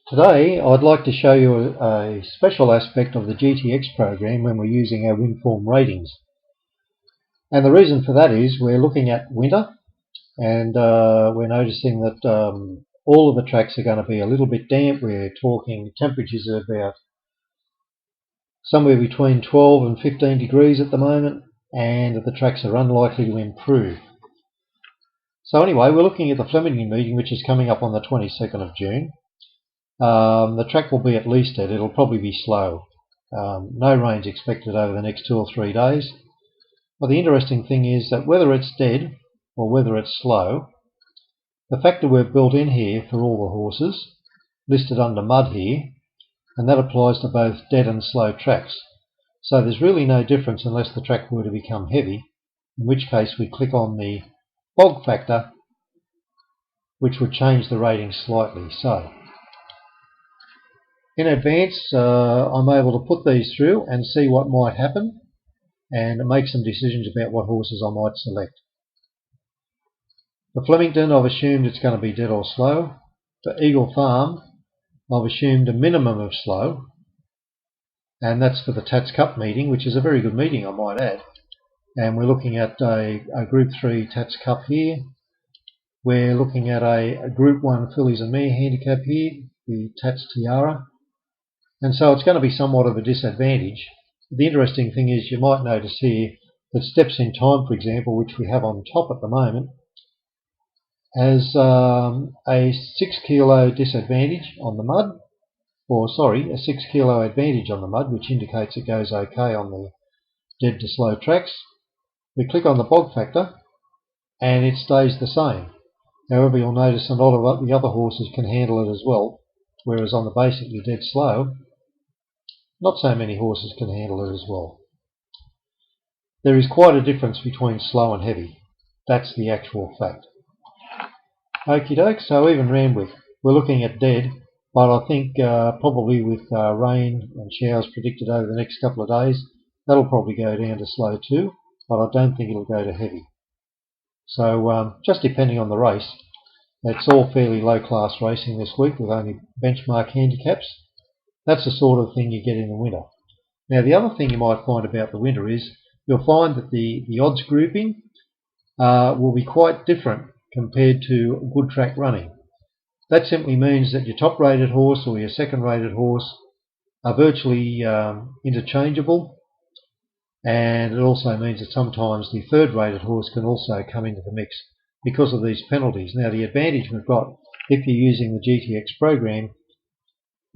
Today I'd like to show you a special aspect of the GTX program when we're using our WinForm ratings. And the reason for that is we're looking at winter and we're noticing that all of the tracks are going to be a little bit damp. We're talking temperatures of about somewhere between 12 and 15 degrees at the moment, and the tracks are unlikely to improve. So anyway, we're looking at the Flemington meeting, which is coming up on the 22nd of June. The track will be at least dead. It'll probably be slow. No rain's expected over the next 2 or 3 days. But the interesting thing is that whether it's dead or whether it's slow, the factor we've built in here for all the horses, listed under mud here, and that applies to both dead and slow tracks. So there's really no difference unless the track were to become heavy, in which case we click on the bog factor, which would change the rating slightly. So in advance, I'm able to put these through and see what might happen and make some decisions about what horses I might select. For Flemington, I've assumed it's going to be dead or slow. For Eagle Farm, I've assumed a minimum of slow, and that's for the Tats Cup meeting, which is a very good meeting, I might add. And we're looking at a Group 3 Tats Cup here. We're looking at a Group 1 Fillies and Mare handicap here, the Tats Tiara. And so it's going to be somewhat of a disadvantage. The interesting thing is you might notice here that Steps in Time, for example, which we have on top at the moment, has a 6 kilo disadvantage on the mud, or sorry, a 6 kilo advantage on the mud, which indicates it goes okay on the dead to slow tracks. We click on the bog factor and it stays the same. However, you'll notice a lot of the other horses can handle it as well, whereas on the basically dead slow, not so many horses can handle it as well. There is quite a difference between slow and heavy. That's the actual fact. Okie doke, so even Randwick, we're looking at dead, but I think probably with rain and showers predicted over the next couple of days, that'll probably go down to slow too, but I don't think it'll go to heavy. So just depending on the race, it's all fairly low class racing this week with only benchmark handicaps. That's the sort of thing you get in the winter. Now the other thing you might find about the winter is you'll find that the odds grouping will be quite different compared to good track running. That simply means that your top rated horse or your second rated horse are virtually interchangeable, and it also means that sometimes the third rated horse can also come into the mix because of these penalties. Now the advantage we've got if you're using the GTX program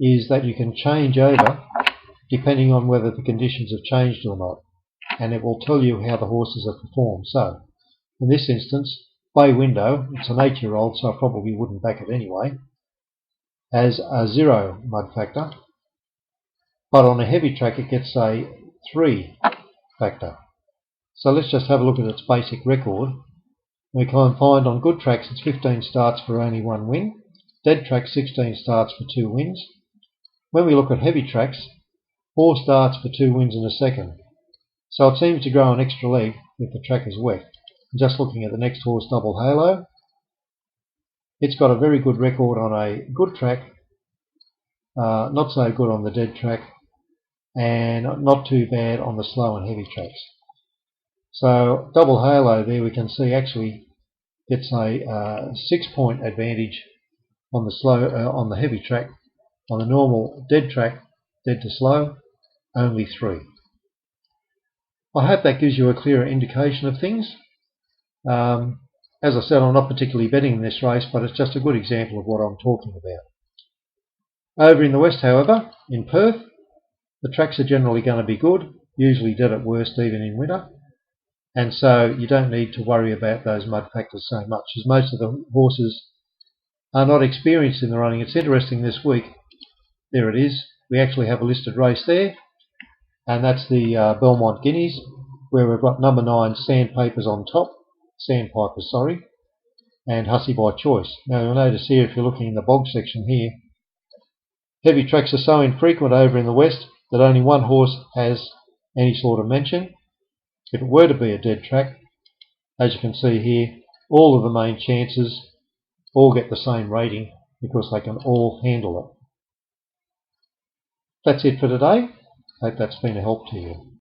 is that you can change over depending on whether the conditions have changed or not, and it will tell you how the horses have performed. So in this instance, Bay Window, it's an 8-year-old, so I probably wouldn't back it anyway, has a 0 mud factor, but on a heavy track it gets a 3 factor. So let's just have a look at its basic record. We can find on good tracks it's 15 starts for only 1 win, dead tracks 16 starts for 2 wins. When we look at heavy tracks, 4 starts for 2 wins and a second. So it seems to grow an extra leg if the track is wet. Just looking at the next horse, Double Halo, it's got a very good record on a good track, not so good on the dead track, and not too bad on the slow and heavy tracks. So Double Halo there we can see actually gets a 6-point advantage on the slow, on the heavy track. On the normal dead track, dead to slow, only 3. I hope that gives you a clearer indication of things. As I said, I'm not particularly betting in this race, but it's just a good example of what I'm talking about. Over in the west, however, in Perth, the tracks are generally going to be good, usually dead at worst even in winter, and so you don't need to worry about those mud factors so much, as most of the horses are not experienced in the running. It's interesting this week, there it is, we actually have a listed race there, and that's the Belmont Guineas, where we've got number 9 Sandpipers on top, and Hussy by Choice. Now you'll notice here, if you're looking in the bog section here, heavy tracks are so infrequent over in the west that only 1 horse has any sort of mention. If it were to be a dead track, as you can see here, all of the main chances all get the same rating because they can all handle it. That's it for today. Hope that's been a help to you.